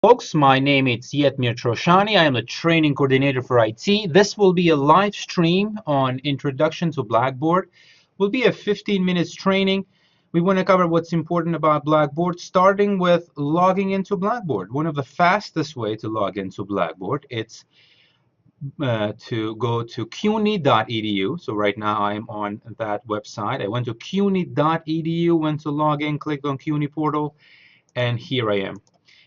Folks, my name is Yetmir Troshani. I am the training coordinator for IT. This will be a live stream on Introduction to Blackboard. Will be a 15 minutes training. We want to cover what's important about Blackboard, starting with logging into Blackboard. One of the fastest way to log into Blackboard, it's to go to cuny.edu. So right now I'm on that website. I went to cuny.edu, went to log in, clicked on CUNY portal, and here I am.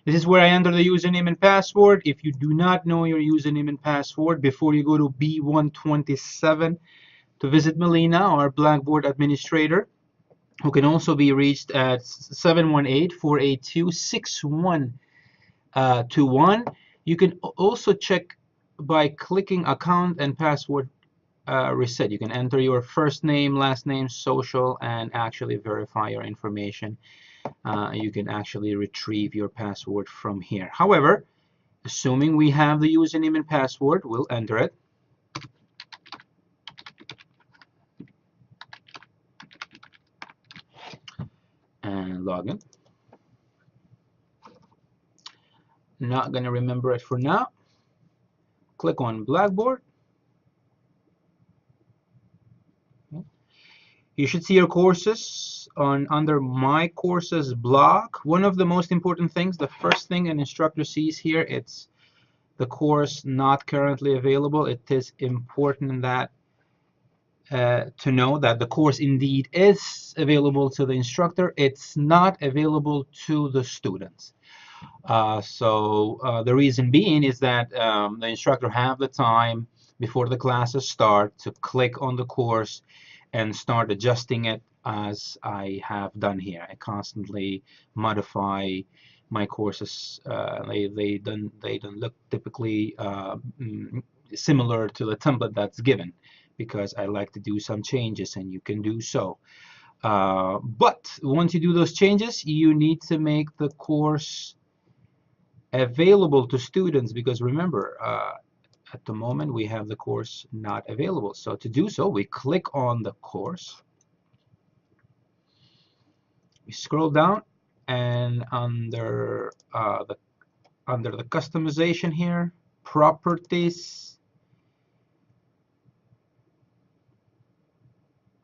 This is where I enter the username and password. If you do not know your username and password, before you go to B127 to visit Melina, our Blackboard administrator, who can also be reached at 718-482-6121. You can also check by clicking account and password reset. You can enter your first name, last name, social, and actually verify your information. You can actually retrieve your password from here. However, assuming we have the username and password, we'll enter it. And log in. Not going to remember it for now. Click on Blackboard. You should see your courses under My Courses block. One of the most important things, the first thing an instructor sees here, it's the course not currently available. It is important that to know that the course indeed is available to the instructor. It's not available to the students. The reason being is that the instructor have the time before the classes start to click on the course and start adjusting it, as I have done here. I constantly modify my courses. They don't look typically similar to the template that's given, because I like to do some changes, and you can do so. But once you do those changes, you need to make the course available to students, because remember, at the moment we have the course not available. So to do so, we click on the course, we scroll down, and under the customization here, properties,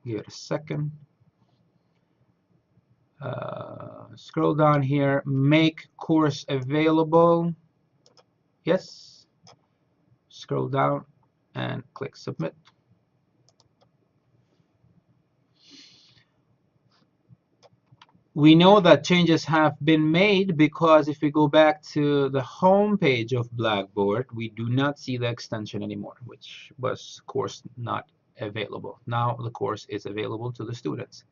give it a second. Scroll down here, make course available. Yes. Scroll down and click submit. We know that changes have been made, because if we go back to the home page of Blackboard, we do not see the extension anymore, which was course not available. Now the course is available to the students.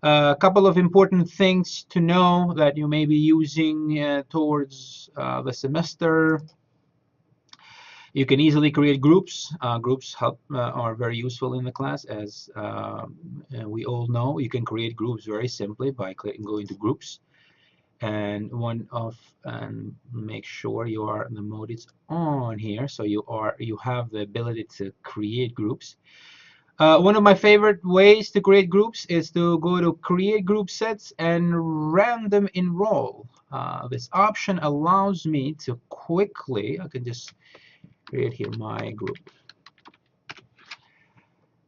A couple of important things to know that you may be using towards the semester. You can easily create groups. Groups are very useful in the class, as we all know. You can create groups very simply by going to groups, and make sure the mode is on here, so you have the ability to create groups. One of my favorite ways to create groups is to go to create group sets and random enroll. This option allows me to quickly, I can just create here my group.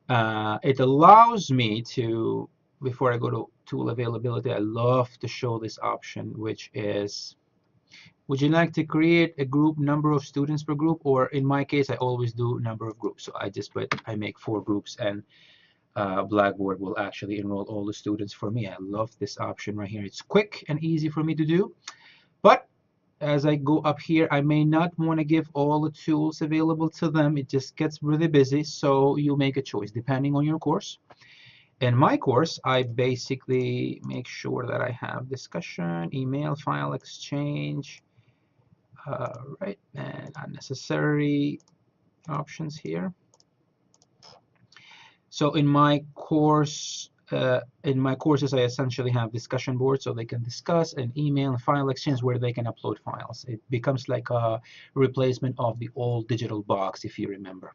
It allows me to, before I go to tool availability, I love to show this option, which is, would you like to create a group, number of students per group? Or in my case, I always do number of groups. So I make 4 groups, and Blackboard will actually enroll all the students for me. I love this option right here. It's quick and easy for me to do. But as I go up here, I may not want to give all the tools available to them. It just gets really busy, so you make a choice depending on your course. In my course, I basically make sure that I have discussion, email, file exchange, right, and unnecessary options here. So in my course, in my courses, I essentially have discussion boards, so they can discuss, and email and file exchange where they can upload files. It becomes like a replacement of the old digital box, if you remember.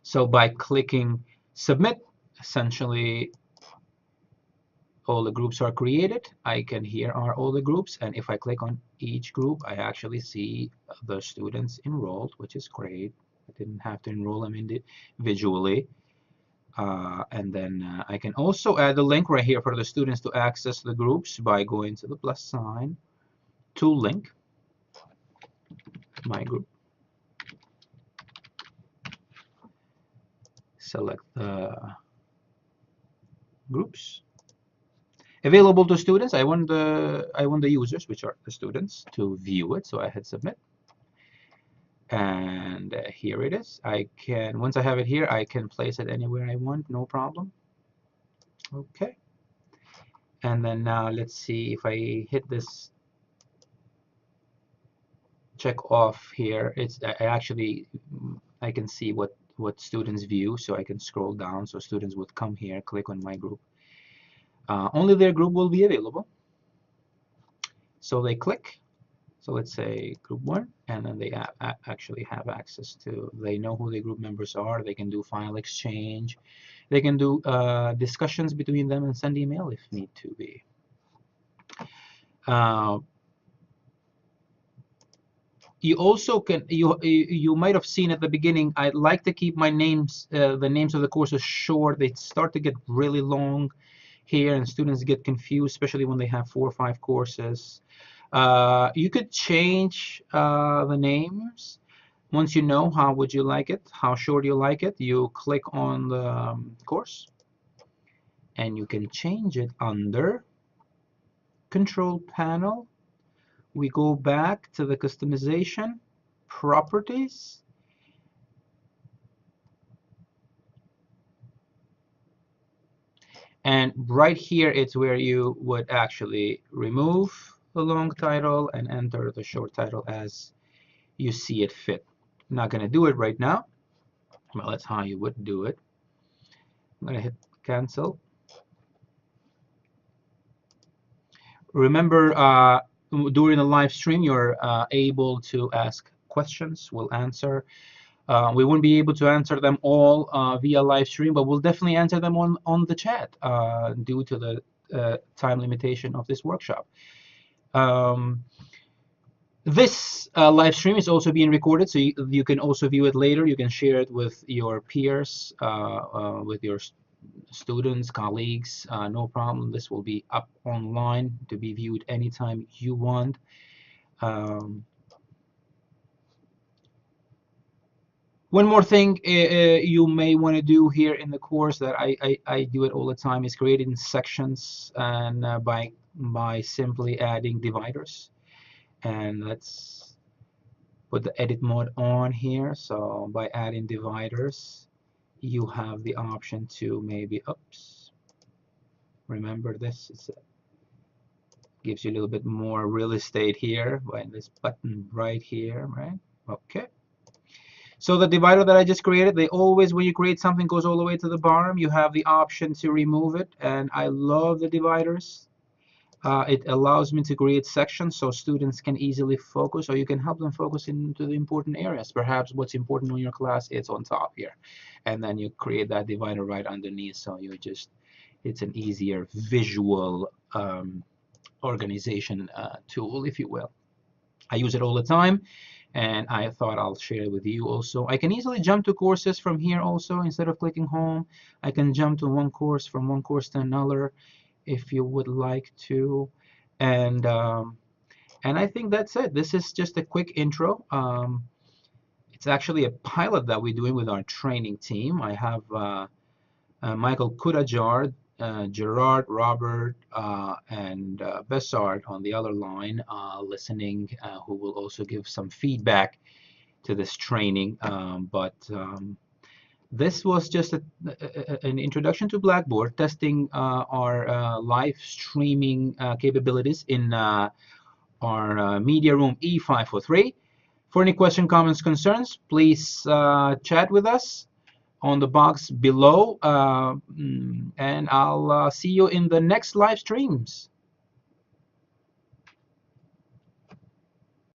So by clicking submit, essentially all the groups are created. Here are all the groups, and if I click on each group, I actually see the students enrolled, which is great. I didn't have to enroll them individually. And then I can also add a link right here for the students to access the groups by going to the plus sign, to link, my group. Select the groups. Available to students. I want the users, which are the students, to view it. So I hit submit. And here it is. Once I have it here, I can place it anywhere I want, no problem. Okay. And then now let's see if I hit this check off here. I can see what students view, so I can scroll down. So students would come here, click on my group. Only their group will be available. So they click. So let's say group 1, and then they actually have access to, they know who the group members are. They can do file exchange. They can do discussions between them and send email if need to be. You also can, you might have seen at the beginning, I like to keep my names, the names of the courses short. They start to get really long here, and students get confused, especially when they have 4 or 5 courses. You could change the names once you know how would you like it, how short you like it. You click on the course, and you can change it under Control Panel. We go back to the customization, properties, and right here it's where you would actually remove the long title and enter the short title as you see it fit. I'm not going to do it right now, but that's how you would do it. I'm going to hit cancel. Remember, during the live stream, you're able to ask questions. We'll answer. We won't be able to answer them all via live stream, but we'll definitely answer them on the chat due to the time limitation of this workshop. This live stream is also being recorded, so you can also view it later. You can share it with your peers, with your students, colleagues, no problem. This will be up online to be viewed anytime you want. One more thing you may want to do here in the course that I do it all the time is creating sections, and by simply adding dividers. And let's put the edit mode on here. So by adding dividers, you have the option to maybe, oops, remember this, it gives you a little bit more real estate here by this button right here, right? Okay. So the divider that I just created, they always, when you create something, goes all the way to the bottom. You have the option to remove it, and I love the dividers. It allows me to create sections so students can easily focus, or you can help them focus into the important areas. Perhaps what's important on your class, it's on top here. And then you create that divider right underneath, so it's an easier visual organization tool, if you will. I use it all the time, and I thought I'll share it with you also. I can easily jump to courses from here also. Instead of clicking home, I can jump to one course, from one course to another, if you would like to. And I think that's it. This is just a quick intro. It's actually a pilot that we're doing with our training team. I have Michael Kudajar, Gerard, Robert, and Bessard on the other line listening, who will also give some feedback to this training. This was just an introduction to Blackboard, testing our live streaming capabilities in our media room E543. For any question, comments, concerns, please chat with us on the box below, and I'll see you in the next live streams.